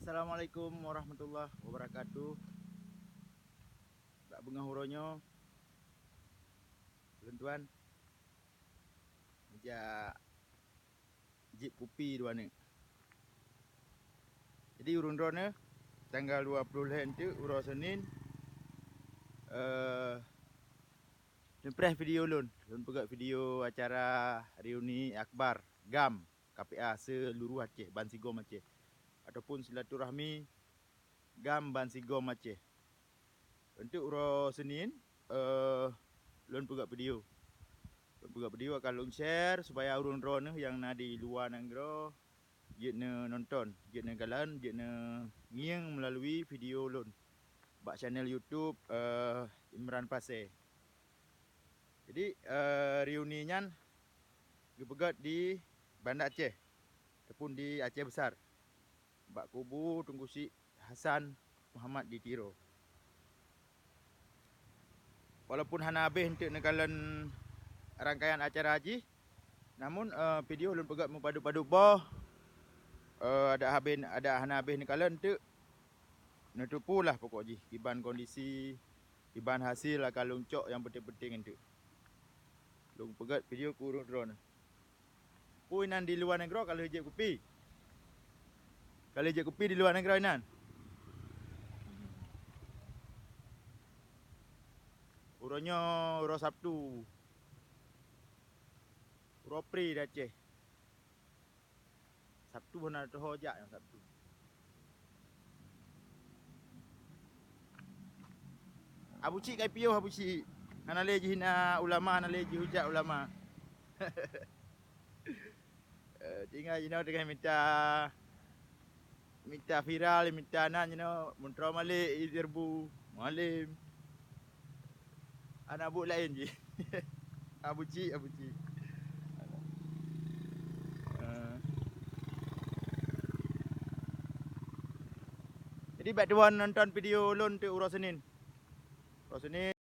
Assalamualaikum warahmatullahi wabarakatuh. Tak bengah huronyo. Tuan-tuan. Meja jip kopi dua ni. Jadi urun drone tanggal 20 tu uro Senin. Press video lun pegat video acara reuni akbar GAM KPA seluruh Aceh, Ban Sigom Aceh, ataupun silaturahmi GAM Ban Sigom Aceh. Untuk uro Senin lun pegat video. Pegat video akan lun share supaya urun drone yang di luar negara dia nonton, dia galan, dia ngiang melalui video lun. Bak channel YouTube Imran Pasir. Jadi reuninya dipegat di Banda Aceh ataupun di Aceh Besar. Bak kubu Tunku Syed Hasan Muhammad di Tiro. Walaupun hana habis untuk negalan rangkaian acara haji, namun video lun pegat mempadu-padu boh ada hana habis negalan untuk nutupulah pokok ji iban kondisi iban hasil akan luncok yang penting-penting itu. Lung pegat video kurung drone. Puinan di luar negara kalau hijab kopi. Kalau hijab kopi di luar negara inan. Uronyo uro Sabtu. Uro Pri di Aceh. Sabtu pun ada hojak yang Sabtu. Abu Cik kai piyo Abu Cik. Hana leji hina ulama, hana leji hujat ulama. Tinggal dengan minta viral, minta nan muntra malik izirbu malim. Anak buk lain je. Abu Cik. Jadi buat tuan nonton video lun tu uro Senin. Uro Senin